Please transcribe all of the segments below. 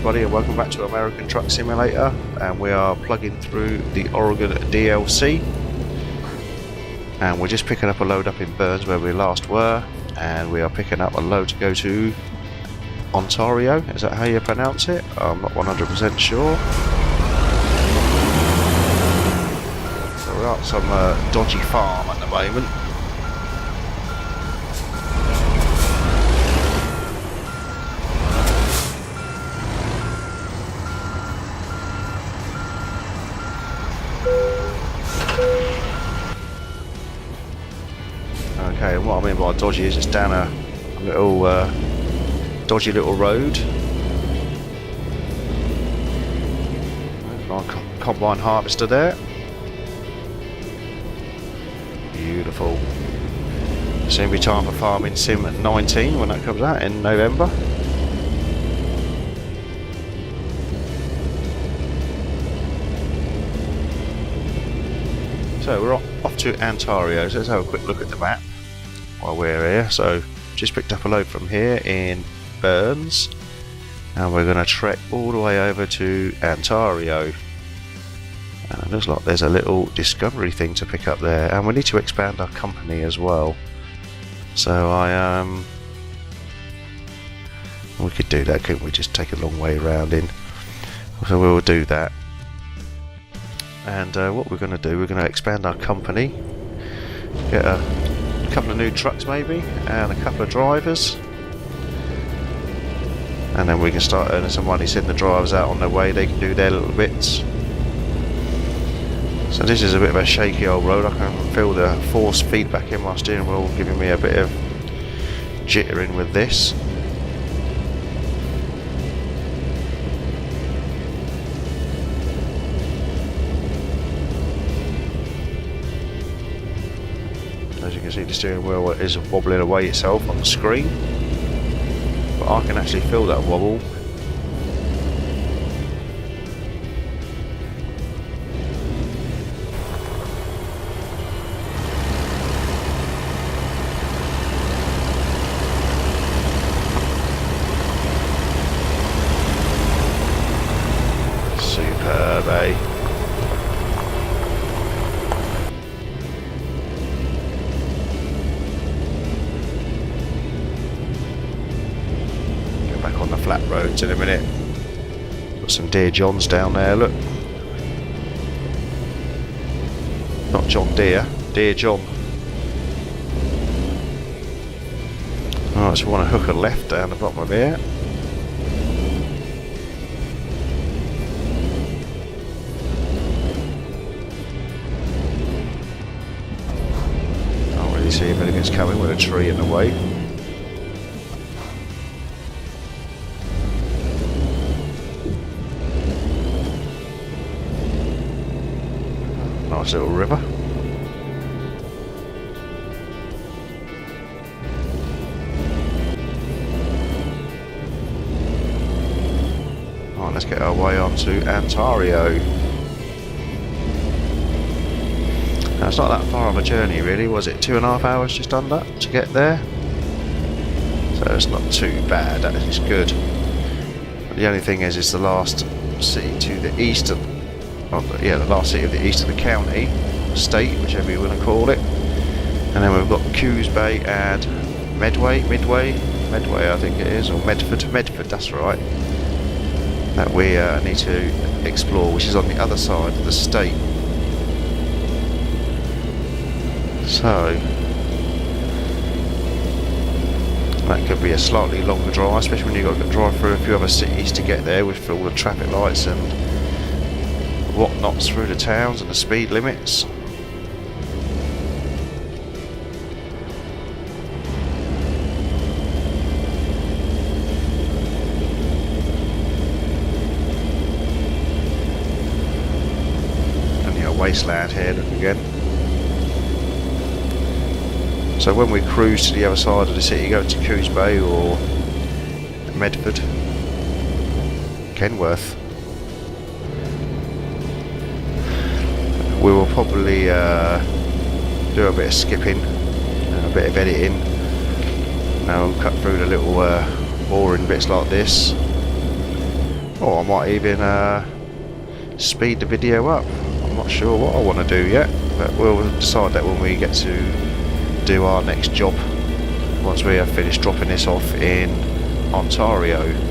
everybody, and welcome back to American Truck Simulator. And we are plugging through the Oregon DLC, and we're just picking up a load up in Burns where we last were, and we are picking up a load to go to Ontario. Is that how you pronounce it? I'm not 100% sure. So we're at some dodgy farm at the moment. Okay, and what I mean by dodgy is it's down a little dodgy little road. Our combine harvester there. Beautiful. Soon be time for Farming Sim 19 when that comes out in November. So we're off to Ontario, so let's have a quick look at the map while we're here. So just picked up a load from here in Burns, and we're going to trek all the way over to Ontario. And it looks like there's a little discovery thing to pick up there, and we need to expand our company as well. So we could do that, couldn't we? Just take a long way around in. So we'll do that. And what we're going to do, we're going to expand our company, get a couple of new trucks maybe, and a couple of drivers, and then we can start earning some money, send the drivers out on their way, they can do their little bits. So this is a bit of a shaky old road. I can feel the force feedback in my steering wheel giving me a bit of jittering with this. As you can see, the steering wheel is wobbling away itself on the screen, but I can actually feel that wobble. Superb, eh? On the flat roads in a minute. Got some Dear Johns down there, look. Not John Deere, Dear John. Alright, so we want to hook a left down the bottom of here. Can't really see if anything's coming with a tree in the way. Nice little river. Right, let's get our way on to Ontario. Now, it's not that far of a journey really, was it? 2.5 hours just under to get there? So it's not too bad, that is good. But the only thing is, it's the last city to the east of the last city of the east of the county, state, whichever you want to call it. And then we've got Coos Bay and Midway I think it is, or Medford, that's right, that we need to explore, which is on the other side of the state. So that could be a slightly longer drive, especially when you've got to drive through a few other cities to get there with all the traffic lights and whatnots through the towns and the speed limits. And the wasteland here, look again. So when we cruise to the other side of the city, go to Coos Bay or Medford, Kenworth, we will probably do a bit of skipping, a bit of editing. Now we'll cut through the little boring bits like this. Or I might even speed the video up. I'm not sure what I want to do yet, but we'll decide that when we get to do our next job, once we have finished dropping this off in Ontario.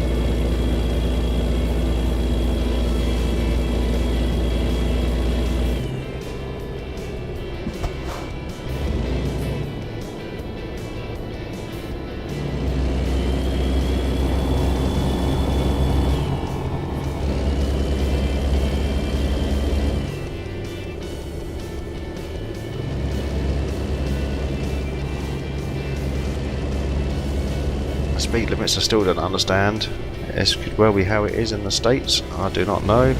Speed limits I still don't understand. It could well be how it is in the States, I do not know.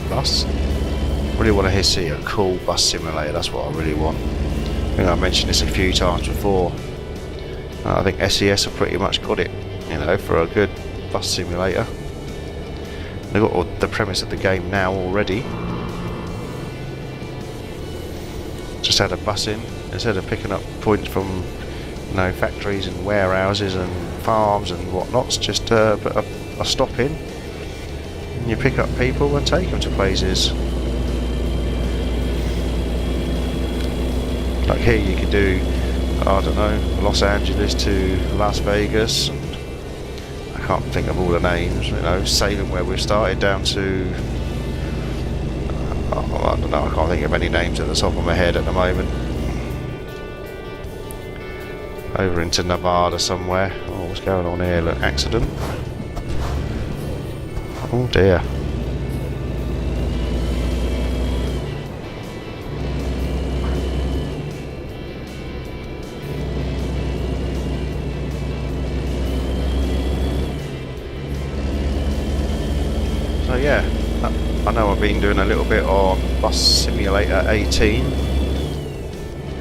Bus? Really want to see a cool bus simulator, that's what I really want. I think I mentioned this a few times before. I think SES have pretty much got it, you know, for a good bus simulator. They've got the premise of the game now already. Just had a bus in, instead of picking up points from, you know, factories and warehouses and farms and whatnots, just put a stop in, and you pick up people and take them to places. Like here you could do, I don't know, Los Angeles to Las Vegas. I can't think of all the names, you know, Salem where we've started, down to, I don't know, I can't think of any names at the top of my head at the moment. Over into Nevada somewhere. Oh, what's going on here? Look, accident. Oh dear. So yeah, I know I've been doing a little bit on Bus Simulator 18.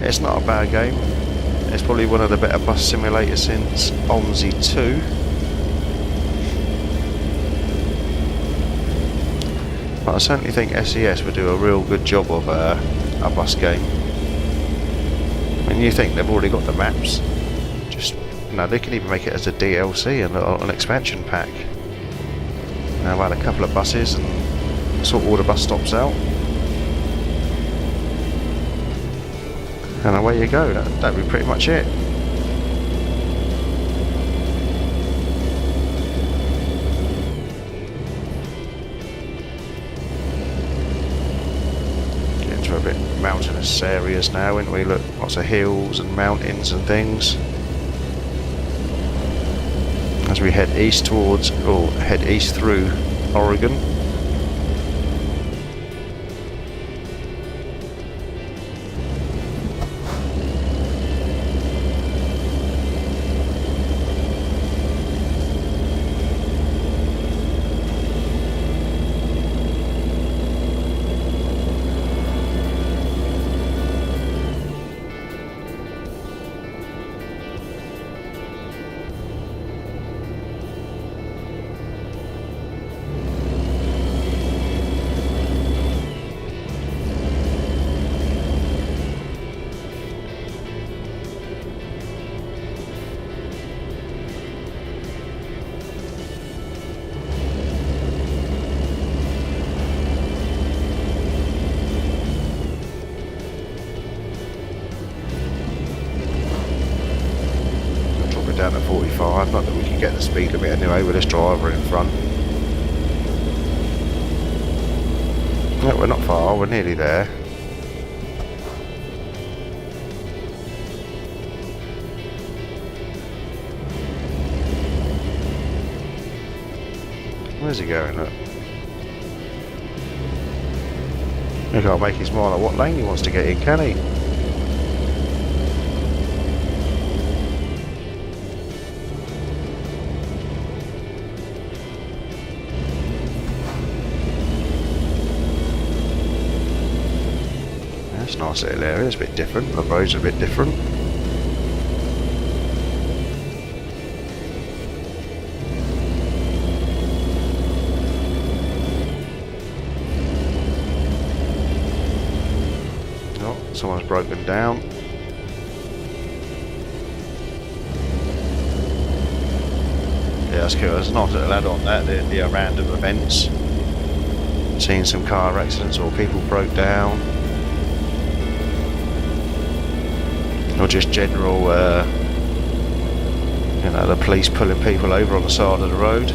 It's not a bad game. It's probably one of the better bus simulators since OMSI 2. But I certainly think SES would do a real good job of a bus game. I mean, you think they've already got the maps. Just, you know, they can even make it as a DLC and an expansion pack. Now add a couple of buses and sort all the bus stops out. And away you go, that'd be pretty much it. Get into a bit mountainous areas now, ain't we? Look, lots of hills and mountains and things. As we head east towards, or head east through Oregon. Down at 45, not that we can get the speed limit anyway with this driver in front. No, we're not far, we're nearly there. Where's he going? Look. He can't make his mind on what lane he wants to get in, can he? It's a nice little area, it's a bit different, the roads are a bit different. Someone's broken down. Yeah, that's cool. There's not an add on that, the random events. Seen some car accidents or people broke down. Or just general, you know, the police pulling people over on the side of the road.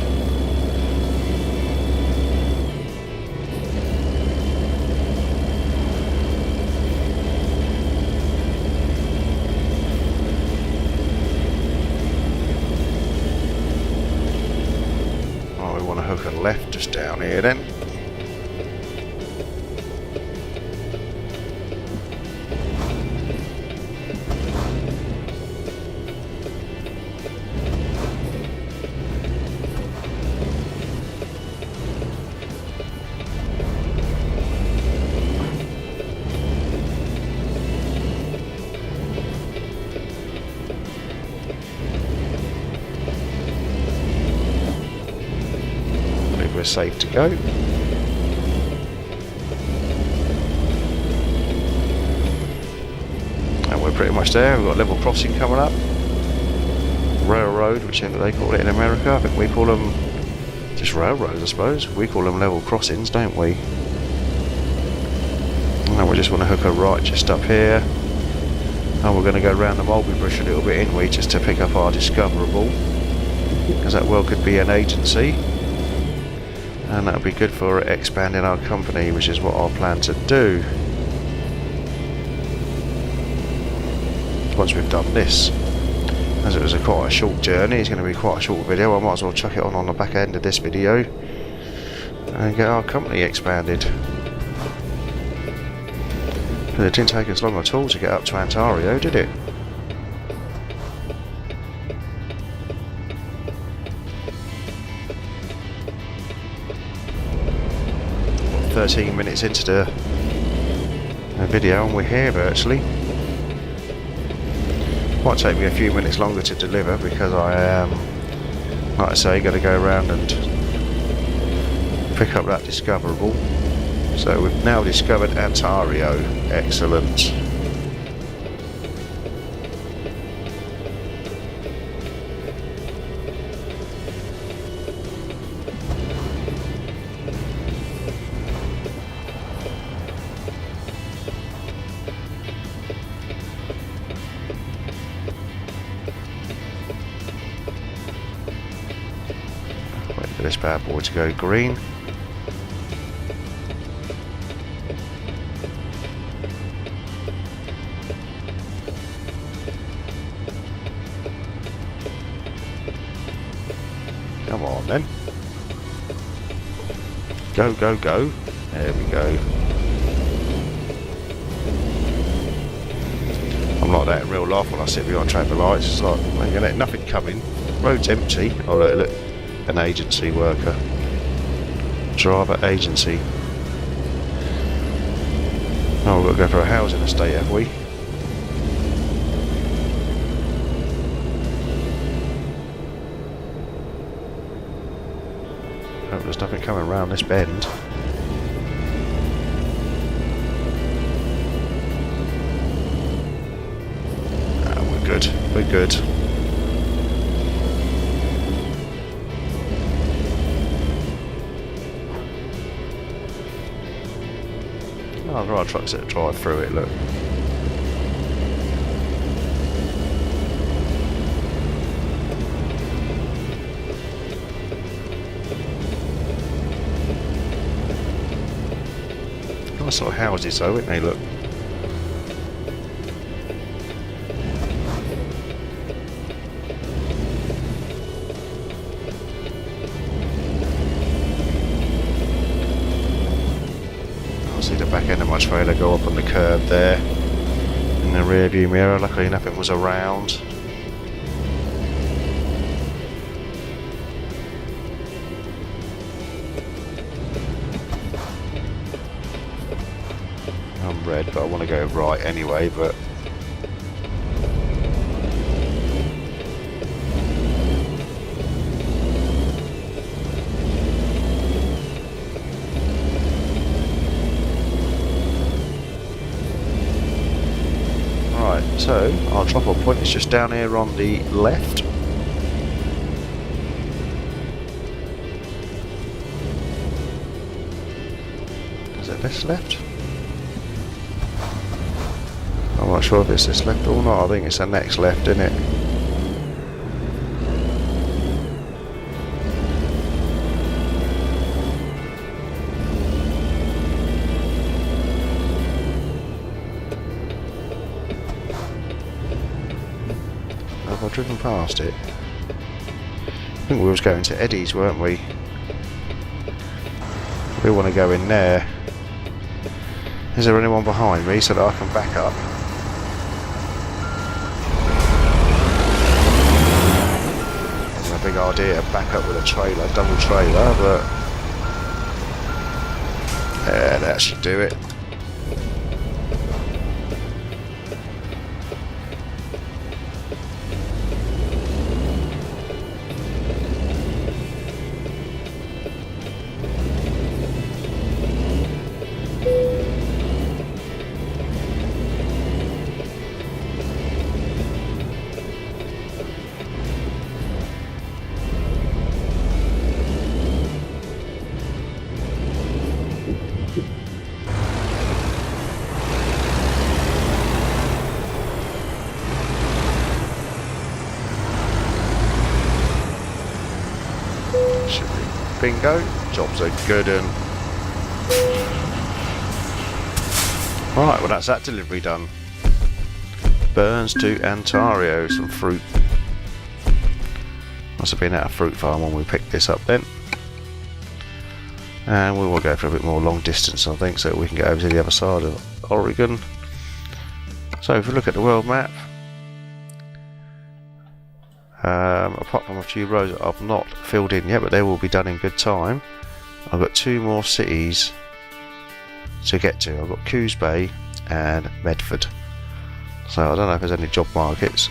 Oh, we want to hook a left just down here then. We're safe to go. And we're pretty much there. We've got level crossing coming up. Railroad, whichever they call it in America. I think we call them just railroads, I suppose. We call them level crossings, don't we? And we just want to hook a right just up here. And we're going to go around the Mulberry Bush a little bit, ain't we, just to pick up our discoverable. Because that well could be an agency. And that would be good for expanding our company, which is what I plan to do once we've done this. As it was quite a short journey, it's going to be quite a short video. I might as well chuck it on the back end of this video and get our company expanded. But it didn't take us long at all to get up to Ontario, did it? 13 minutes into the video and we're here virtually. Might take me a few minutes longer to deliver because I am, like I say, going to go around and pick up that discoverable. So we've now discovered Ontario. Excellent. For this bad boy to go green. Come on then. Go, go, go. There we go. I'm like that in real life when I sit behind traffic lights. It's like, I'm going to let nothing come in. Road's empty. Oh look, look. An agency worker. Driver agency. Oh, we've got to go for a housing estate, have we? Hope there's nothing coming around this bend. Oh, we're good. We're good. Oh, there are trucks that drive through it, look. Nice sort of houses though, aren't they, look. See the back end of my trailer go up on the curb there in the rear view mirror. Luckily nothing was around. I'm red, but I want to go right anyway, but So our drop-off point is just down here on the left. Is it this left? I'm not sure if it's this left or not. I think it's the next left, isn't it? Have I driven past it? I think we was going to Eddie's, weren't we? We want to go in there. Is there anyone behind me so that I can back up? It's a big idea to back up with a trailer, double trailer, but yeah, that should do it. Bingo, job's a good un. Right, well that's that delivery done. Burns to Ontario, some fruit. Must have been at a fruit farm when we picked this up then. And we will go for a bit more long distance, I think, so we can get over to the other side of Oregon. So if we look at the world map, apart from a few roads that I've not filled in yet, but they will be done in good time, I've got two more cities to get to. I've got Coos Bay and Medford. So I don't know if there's any job markets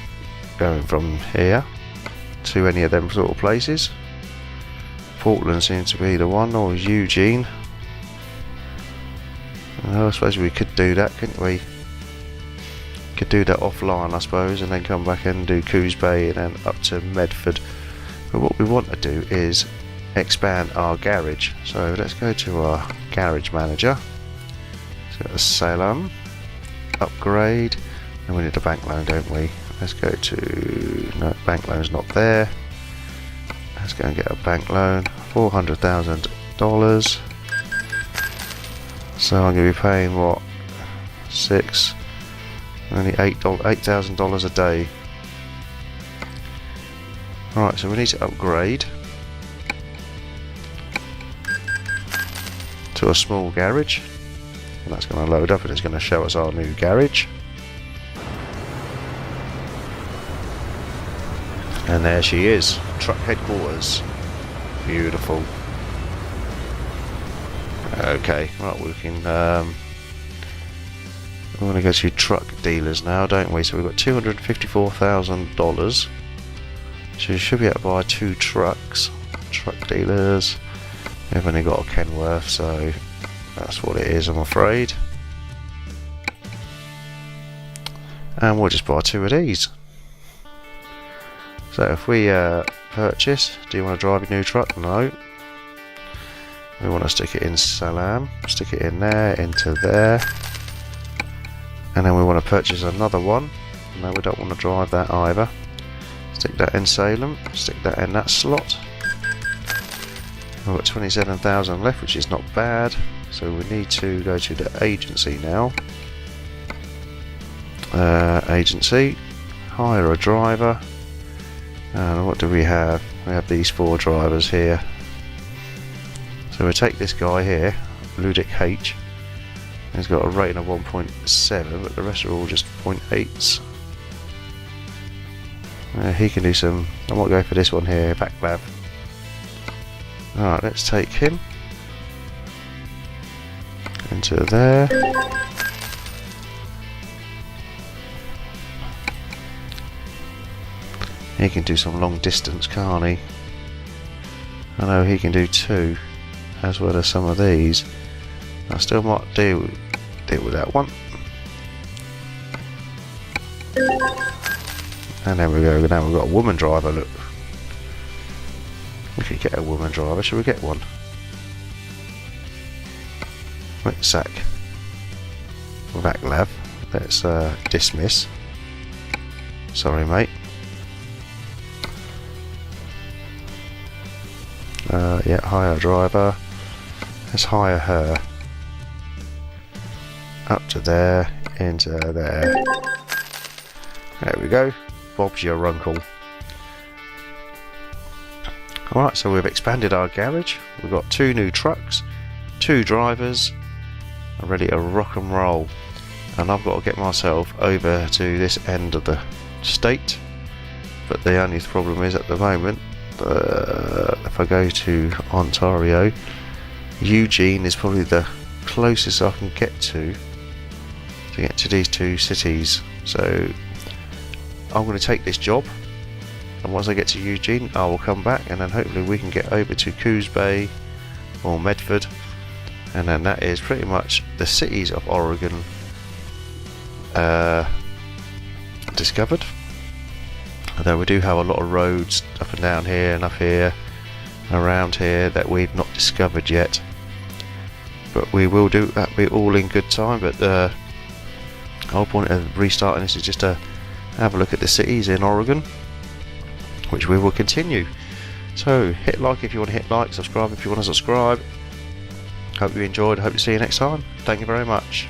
going from here to any of them sort of places. Portland seems to be the one, or Eugene. I suppose we could do that, couldn't we? Could do that offline, I suppose, and then come back and do Coos Bay and then up to Medford. But what we want to do is expand our garage. So let's go to our garage manager. So Salem, upgrade, and we need a bank loan, don't we? Let's go to, no, bank loan's not there. Let's go and get a bank loan, $400,000. So I'm going to be paying what, only $8,000 a day. Right, so we need to upgrade to a small garage, and that's going to load up and it's going to show us our new garage. And there she is, truck headquarters. Beautiful. Okay, right, we can we want to go to truck dealers now, don't we? So we've got $254,000. So you should be able to buy 2 trucks. Truck dealers. We've only got a Kenworth, so that's what it is, I'm afraid. And we'll just buy 2 of these. So if we purchase, do you want to drive your new truck? No. We want to stick it in Salam, stick it in there, into there. And then we want to purchase another one. No, we don't want to drive that either. Stick that in Salem, stick that in that slot. We've got 27,000 left, which is not bad. So we need to go to the agency now. Agency, hire a driver. And what do we have? We have these 4 drivers here. So we'll take this guy here, Ludic H. He's got a rating of 1.7, but the rest are all just 0.8s. He can do some. I might go for this one here, Backlav. Alright, let's take him into there. He can do some long distance, can't he? I know he can do 2, as well as some of these. I still might deal with that one. And then we go, now we've got a woman driver, look. We could get a woman driver, should we get one? Wait, sack. Vaclav, let's dismiss. Sorry mate. Yeah, hire driver. Let's hire her. Up to there, into there. There we go. Bob's your uncle. Alright, so we've expanded our garage. We've got 2 new trucks, 2 drivers, I'm ready to rock and roll. And I've got to get myself over to this end of the state. But the only problem is at the moment, if I go to Ontario, Eugene is probably the closest I can get to these 2 cities. So I'm going to take this job, and once I get to Eugene I will come back, and then hopefully we can get over to Coos Bay or Medford, and then that is pretty much the cities of Oregon discovered. Although we do have a lot of roads up and down here and up here around here that we've not discovered yet, but we will do that, be all in good time. But the whole point of restarting this is just to have a look at the cities in Oregon, which we will continue. So hit like if you want to hit like, subscribe if you want to subscribe. Hope you enjoyed, hope to see you next time. Thank you very much.